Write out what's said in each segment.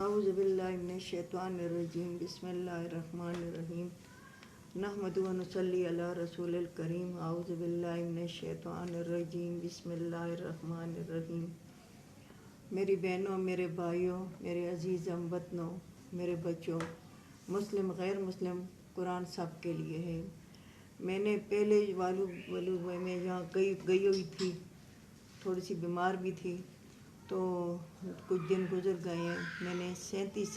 اعوذ باللہ من الشیطان الرجیم بسم اللہ الرحمن الرحیم نحمدہ و نصلی علی رسول الکریم اعوذ باللہ من الشیطان الرجیم بسم اللہ الرحمن الرحیم۔ میری بہنوں، میرے بھائیوں، میرے عزیز ہم وطنوں، میرے بچوں، مسلم غیر مسلم، قرآن سب کے لیے ہے۔ میں نے پہلے والو میں یہاں گئی ہوئی تھی، تھوڑی سی بیمار بھی تھی، تو کچھ دن گزر گئے ہیں۔ میں نے 37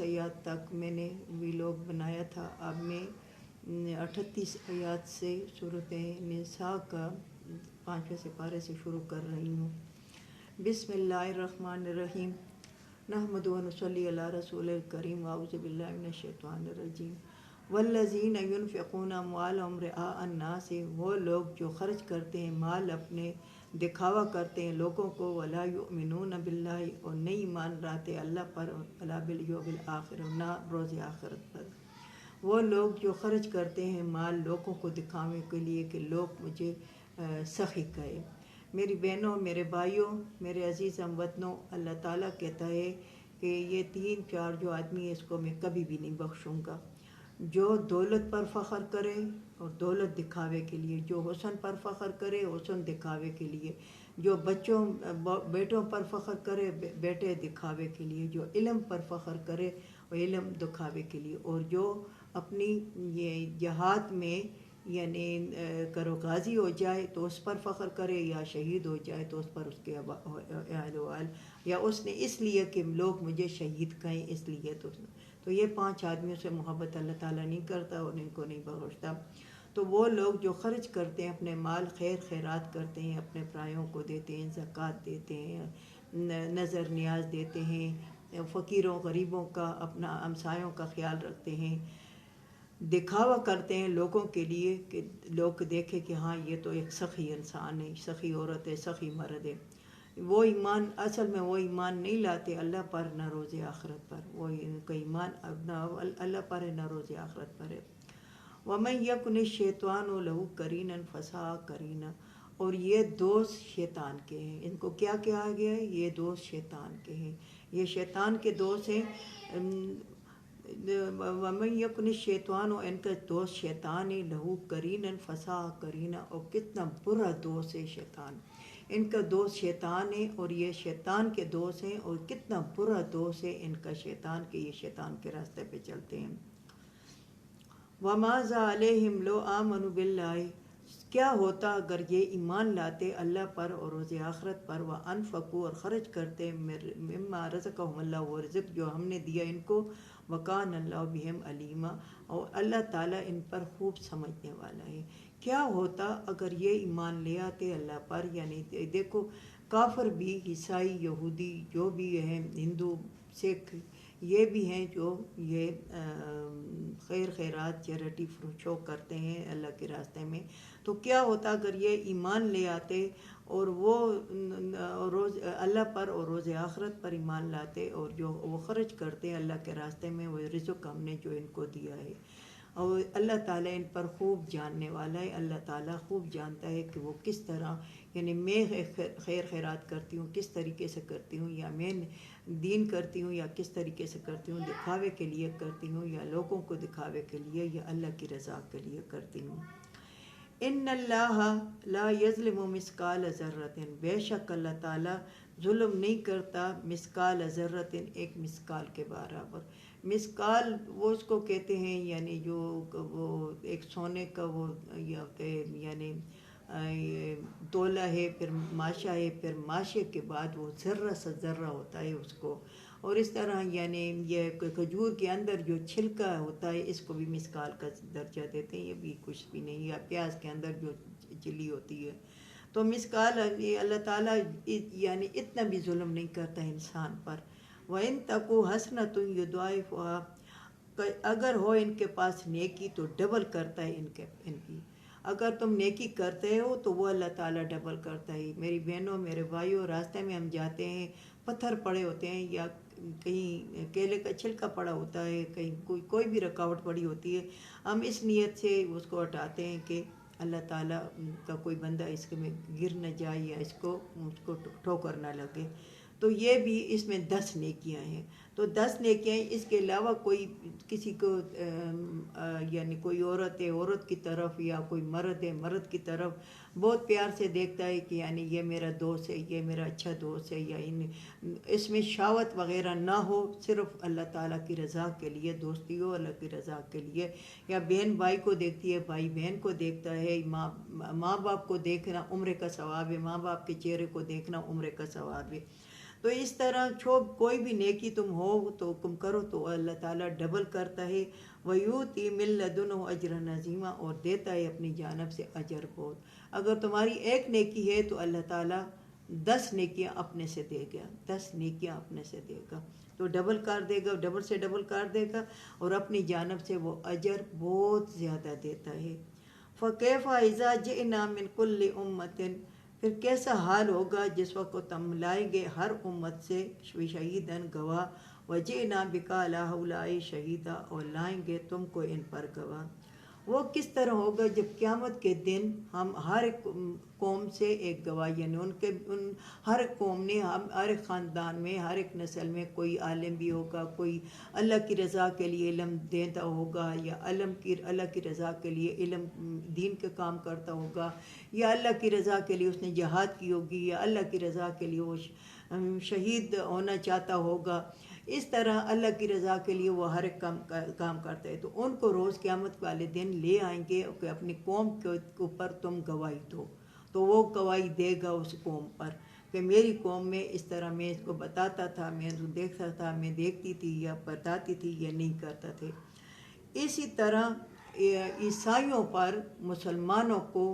آیات تک میں نے ویلوگ بنایا تھا۔ اب میں 38 آیات سے سورۃ نساء کا 5ویں سپارے سے شروع کر رہی ہوں۔ بسم اللہ الرحمن الرحیم نحمدہ و نصلی علی رسول الکریم اعوذ باللہ من الشیطان الرجیم والذین ینفقون اموالہم رئاء الناس، وہ لوگ جو خرچ کرتے ہیں مال اپنے، دکھاوا کرتے ہیں لوگوں کو، ولا یؤمنون باللہ، اور نہیں ایمان لاتے اللہ پر، ولا بالیوم الآخر، نہ روز آخرت پر۔ وہ لوگ جو خرچ کرتے ہیں مال لوگوں کو دکھاوے کے لیے کہ لوگ مجھے سخی کہے۔ میری بہنوں، میرے بھائیوں، میرے عزیز ہم وطنوں، اللہ تعالیٰ کہتا ہے کہ یہ 3-4 جو آدمی ہے اس کو میں کبھی بھی نہیں بخشوں گا۔ جو دولت پر فخر کرے اور دولت دکھاوے کے لیے، جو حسن پر فخر کرے حسن دکھاوے کے لیے، جو بیٹوں پر فخر کرے بیٹے دکھاوے کے لیے، جو علم پر فخر کرے وہ علم دکھاوے کے لیے، اور جو اپنی یہ جہاد میں یعنی کرو غازی ہو جائے تو اس پر فخر کرے، یا شہید ہو جائے تو اس پر اس کے اہل وال، یا اس نے اس لیے کہ لوگ مجھے شہید کہیں اس لیے، تو یہ 5 آدمیوں سے محبت اللہ تعالیٰ نہیں کرتا اور ان کو نہیں بخشتا۔ تو وہ لوگ جو خرچ کرتے ہیں اپنے مال، خیرات کرتے ہیں، اپنے پرایوں کو دیتے ہیں، زکوٰۃ دیتے ہیں، نظر نیاز دیتے ہیں، فقیروں غریبوں کا، اپنا ہمسایوں کا خیال رکھتے ہیں، دکھاوا کرتے ہیں لوگوں کے لیے کہ لوگ دیکھیں کہ ہاں یہ تو ایک سخی انسان ہے، سخی عورت ہے، سخی مرد ہے۔ وہ ایمان، اصل میں وہ ایمان نہیں لاتے اللہ پر نہ روز آخرت پر، وہ ان کا ایمان نہ اللہ پر ہے نہ روز آخرت پر ہے۔ وَمَن يَكُنِ الشَّيْطَانُ لَهُ قَرِينًا فَسَاءَ قَرِينًا، اور یہ دوست شیطان کے ہیں۔ ان کو کیا کہا گیا ہے؟ یہ دوست شیطان کے ہیں، یہ شیطان کے دوست ہیں۔ وَمَن يَكُنِ الشَّيْطَانُ، ان کا دوست شیطان ہے، لَهُ قَرِينًا فَسَاءَ قَرِينًا، اور کتنا برا دوست ہے شیطان۔ ان کا دوست شیطان ہے اور یہ شیطان کے دوست ہیں، اور کتنا برا دوست ہے ان کا شیطان کہ یہ شیطان کے راستے پہ چلتے ہیں۔ وَمَاذَا عَلَيْهِمْ لَوْ آمَنُوا بِاللَّهِ، کیا ہوتا اگر یہ ایمان لاتے اللہ پر اور روز آخرت پر، وَأَنفَقُوا، اور خرچ کرتے مِمَّا رَزَقَهُمُ اللَّهُ، وہ رزق جو ہم نے دیا ان کو، وَكَانَ اللَّهُ بِهِمْ عَلِيمًا، اور اللہ تعالیٰ ان پر خوب سمجھنے والا ہے۔ کیا ہوتا اگر یہ ایمان لے آتے اللہ پر، یعنی دیکھو کافر بھی، عیسائی، یہودی، جو بھی ہیں، ہندو، سکھ، یہ بھی ہیں جو یہ خیرات چیریٹی شو کرتے ہیں اللہ کے راستے میں۔ تو کیا ہوتا اگر یہ ایمان لے آتے اور وہ روز اللہ پر اور روز آخرت پر ایمان لاتے، اور جو وہ خرچ کرتے ہیں اللہ کے راستے میں، وہ رزق ہم نے جو ان کو دیا ہے، اور اللہ تعالیٰ ان پر خوب جاننے والا ہے۔ اللہ تعالیٰ خوب جانتا ہے کہ وہ کس طرح، یعنی میں خیرات کرتی ہوں کس طریقے سے کرتی ہوں، یا میں دین کرتی ہوں یا کس طریقے سے کرتی ہوں، دکھاوے کے لیے کرتی ہوں یا لوگوں کو دکھاوے کے لیے، یا اللہ کی رضا کے لیے کرتی ہوں۔ ان اللہ لا یظلم مثقال ذرۃ، بے شک اللہ تعالیٰ ظلم نہیں کرتا مثقال ذرۃ، ایک مثقال کے برابر۔ مثقال وہ اس کو کہتے ہیں، یعنی جو وہ ایک سونے کا وہ یعنی تولہ ہے، پھر ماشا ہے، پھر ماشے کے بعد وہ ذرہ سا ذرہ ہوتا ہے اس کو، اور اس طرح یعنی یہ کھجور کے اندر جو چھلکا ہوتا ہے اس کو بھی مثقال کا درجہ دیتے ہیں، یہ بھی کچھ بھی نہیں، یا پیاز کے اندر جو چلی ہوتی ہے۔ تو مثقال اللہ تعالیٰ یعنی اتنا بھی ظلم نہیں کرتا انسان پر۔ وَإِن تَكُ حَسَنَةٌ يُضَاعِفُهَا، اگر ہو ان کے پاس نیکی تو ڈبل کرتا ہے ان کی، اگر تم نیکی کرتے ہو تو وہ اللہ تعالیٰ ڈبل کرتا ہے۔ میری بہنوں، میرے بھائیوں، راستے میں ہم جاتے ہیں، پتھر پڑے ہوتے ہیں یا کہیں کیلے کا چھلکا پڑا ہوتا ہے، کہیں کوئی بھی رکاوٹ پڑی ہوتی ہے، ہم اس نیت سے اس کو ہٹاتے ہیں کہ اللہ تعالیٰ کا کوئی بندہ اس میں گر نہ جائے یا اس کو ٹھوکر نہ لگے۔ تو یہ بھی اس میں 10 نیکیاں ہیں. تو 10 نیکیاں ہیں. اس کے علاوہ کوئی کسی کو یعنی کوئی عورت ہے عورت کی طرف یا کوئی مرد ہے مرد کی طرف بہت پیار سے دیکھتا ہے کہ یعنی یہ میرا دوست ہے یہ میرا اچھا دوست ہے، یا اس میں شہوت وغیرہ نہ ہو، صرف اللہ تعالیٰ کی رضا کے لیے دوستی ہو، اللہ کی رضا کے لیے. یا بہن بھائی کو دیکھتی ہے، بھائی بہن کو دیکھتا ہے، ماں باپ کو دیکھنا عمرے کا ثواب ہے، ماں باپ کے چہرے کو دیکھنا عمرے کا ثواب ہے. تو اس طرح کوئی بھی نیکی تم ہو تو تم کرو تو اللہ تعالیٰ ڈبل کرتا ہے. وَيُؤْتِي مِن لَّدُنْهُ أَجْرًا عَظِيمًا، اور دیتا ہے اپنی جانب سے اجر بہت. اگر تمہاری ایک نیکی ہے تو اللہ تعالیٰ 10 نیکیاں اپنے سے دے گا، 10 نیکیاں اپنے سے دے گا، تو ڈبل کر دے گا، ڈبل سے ڈبل کر دے گا، اور اپنی جانب سے وہ اجر بہت زیادہ دیتا ہے. فَكَيْفَ إِذَا جِئْنَا مِن كُلِّ أُمَّةٍ، پھر کیسا حال ہوگا جس وقت ہم لائیں گے ہر امت سے شہیداً گواہ، وَجِئْنَا بِكَ عَلَىٰ هَٰؤُلَاءِ شَهِيدًا، اور لائیں گے تم کو ان پر گواہ. وہ کس طرح ہوگا جب قیامت کے دن ہم ہر ایک قوم سے ایک گواہ، یعنی ہر ایک قوم نے ہر ایک خاندان میں ہر ایک نسل میں کوئی عالم بھی ہوگا، کوئی اللہ کی رضا کے لیے علم دیتا ہوگا، یا اللہ کی رضا کے لیے علم دین کا کام کرتا ہوگا، یا اللہ کی رضا کے لیے اس نے جہاد کی ہوگی، یا اللہ کی رضا کے لیے وہ شہید ہونا چاہتا ہوگا. اس طرح اللہ کی رضا کے لیے وہ ہر ایک کام کرتا ہے. تو ان کو روز قیامت والے دن لے آئیں گے کہ اپنی قوم کے اوپر تم گواہی دو. تو وہ گواہی دے گا اس قوم پر کہ میری قوم میں اس طرح میں اس کو بتاتا تھا، میں دیکھتا تھا، میں دیکھتی تھی یا بتاتی تھی یا نہیں کرتا تھے. اسی طرح عیسائیوں پر مسلمانوں کو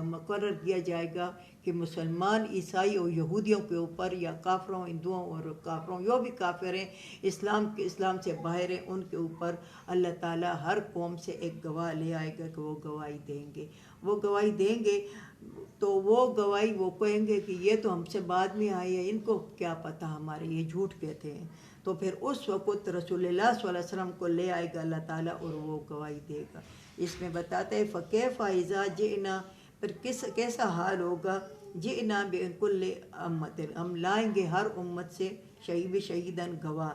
مقرر کیا جائے گا کہ مسلمان عیسائی اور یہودیوں کے اوپر، یا کافروں ہندوؤں اور کافروں جو بھی کافر ہیں اسلام سے باہر ہیں، ان کے اوپر اللہ تعالیٰ ہر قوم سے ایک گواہ لے آئے گا کہ وہ گواہی دیں گے. وہ گواہی دیں گے تو وہ گواہی وہ کہیں گے کہ یہ تو ہم سے بعد میں آئے ہیں، ان کو کیا پتہ ہمارے، یہ جھوٹ کہتے ہیں. تو پھر اس وقت رسول اللہ صلی اللہ علیہ وسلم کو لے آئے گا اللہ تعالیٰ اور وہ گواہی دے گا. اس میں بتاتے ہیں فَكَيْفَ إِذَا جِئْنَا، پھر کیسا حال ہوگا جِئْنَا بِكُلِّ أُمَّةٍ، ہم لائیں گے ہر امت سے شہیداً گواہ.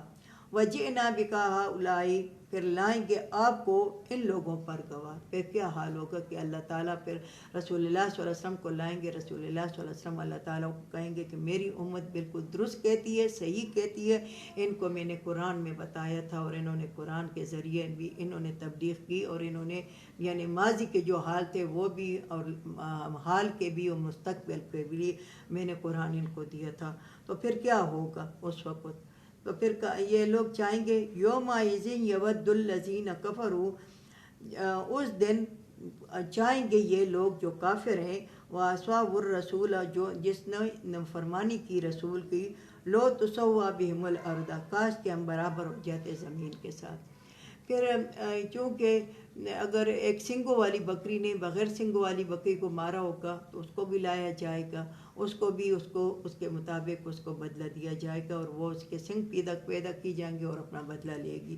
وَجِئْنَا بِكَ هَٰؤُلَاءِ، پھر لائیں گے آپ کو ان لوگوں پر گواہ. پھر کیا حال ہوگا کہ اللہ تعالیٰ پھر رسول اللہ صلی اللہ علیہ وسلم کو لائیں گے. رسول اللہ صلی اللہ علیہ وسلم اللہ تعالیٰ کو کہیں گے کہ میری امت بالکل درست کہتی ہے، صحیح کہتی ہے، ان کو میں نے قرآن میں بتایا تھا، اور انہوں نے قرآن کے ذریعے بھی انہوں نے تبلیغ کی، اور انہوں نے یعنی ماضی کے جو حال تھے وہ بھی، اور حال کے بھی اور مستقبل کے بھی میں نے قرآن ان کو دیا تھا. تو پھر کیا ہوگا اس وقت؟ تو پھر یہ لوگ چاہیں گے یومئذ یود الذین کفروا، اس دن چاہیں گے یہ لوگ جو کافر ہیں، وعصوا الرسول، جو جس نے فرمانی کی رسول کی، لو تسوا بہم الارض، کاش کہ ہم برابر ہو جاتے زمین کے ساتھ. پھر چونکہ اگر ایک سنگوں والی بکری نے بغیر سنگوں والی بکری کو مارا ہوگا تو اس کو بھی لایا جائے گا، اس کو بھی اس کے مطابق اس کو بدلہ دیا جائے گا، اور وہ اس کے سنگ پیدا کی جائیں گے اور اپنا بدلہ لے گی.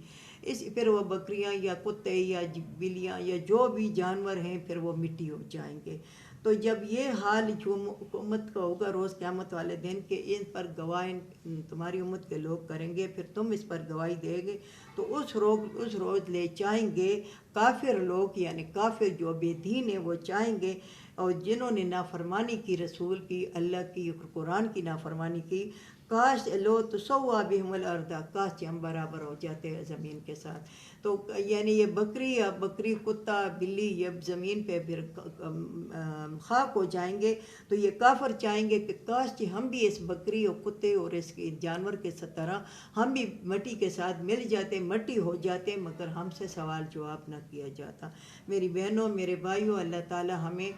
پھر وہ بکریاں یا کتے یا بلیاں یا جو بھی جانور ہیں پھر وہ مٹی ہو جائیں گے. تو جب یہ حال امت کا ہوگا روز قیامت والے دن کہ ان پر گواہ تمہاری امت کے لوگ کریں گے، پھر تم اس پر گواہی دے گے، تو اس روز لے چاہیں گے کافر لوگ، یعنی کافر جو بے دین ہیں وہ چاہیں گے، اور جنہوں نے نافرمانی کی رسول کی، اللہ کی قرآن کی نافرمانی کی، کاش لو تسوا بہم الارض، کاش ہم برابر ہو جاتے ہیں زمین کے ساتھ. تو یعنی یہ بکری کتا بلی یہ زمین پہ پھر خاک ہو جائیں گے. تو یہ کافر چاہیں گے کہ کاش ہم بھی اس بکری اور کتے اور اس کے جانور کے طرح ہم بھی مٹی کے ساتھ مل جاتے، مٹی ہو جاتے، مگر ہم سے سوال جواب نہ کیا جاتا. میری بہنوں، میرے بھائیوں، اللہ تعالیٰ ہمیں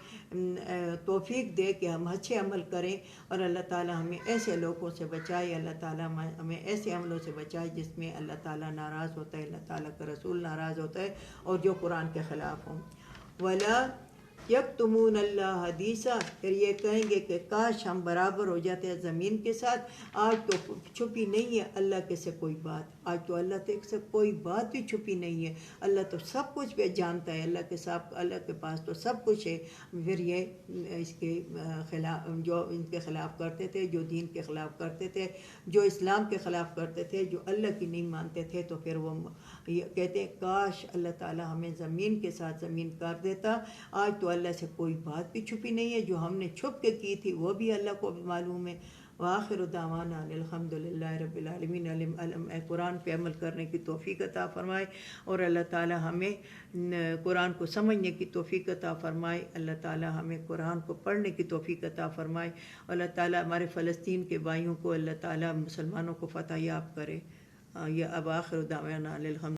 توفیق دے کہ ہم اچھے عمل کریں، اور اللہ تعالیٰ ہمیں ایسے لوگوں سے بچائے، اللہ تعالیٰ ہمیں ایسے عملوں سے بچائے جس میں اللہ تعالیٰ ناراض ہوتا ہے، اللہ تعالیٰ کا رسول ناراض ہوتا ہے، اور جو قرآن کے خلاف ہوں. وَلَا یکتمون اللہ حدیثا، پھر یہ کہیں گے کہ کاش ہم برابر ہو جاتے ہیں زمین کے ساتھ. آج تو چھپی نہیں ہے اللہ کے سے کوئی بات، آج تو اللہ تک سے کوئی بات بھی چھپی نہیں ہے، اللہ تو سب کچھ بھی جانتا ہے، اللہ کے پاس تو سب کچھ ہے۔ پھر یہ اس کے خلاف جو ان کے خلاف کرتے تھے، جو دین کے خلاف کرتے تھے، جو اسلام کے خلاف کرتے تھے، جو اللہ کی نہیں مانتے تھے، تو پھر وہ یہ کہتے ہیں کاش اللہ تعالی ہمیں زمین کے ساتھ زمین کر دیتا۔ آج تو اللہ سے کوئی بات بھی چھپی نہیں ہے، جو ہم نے چھپ کے کی تھی وہ بھی اللہ کو معلوم ہے۔ وآخر دعوانا الحمد للہ رب العالمین۔ قرآن پہ عمل کرنے کی توفیق عطا فرمائے، اور اللہ تعالی ہمیں قرآن کو سمجھنے کی توفیق عطا فرمائے، اللہ تعالی ہمیں قرآن کو پڑھنے کی توفیق عطا فرمائے، اللہ تعالی ہمارے فلسطین کے بھائیوں کو اللہ تعالی مسلمانوں کو فتح یاب کرے۔ یہ اب آخر دعوانا الحمد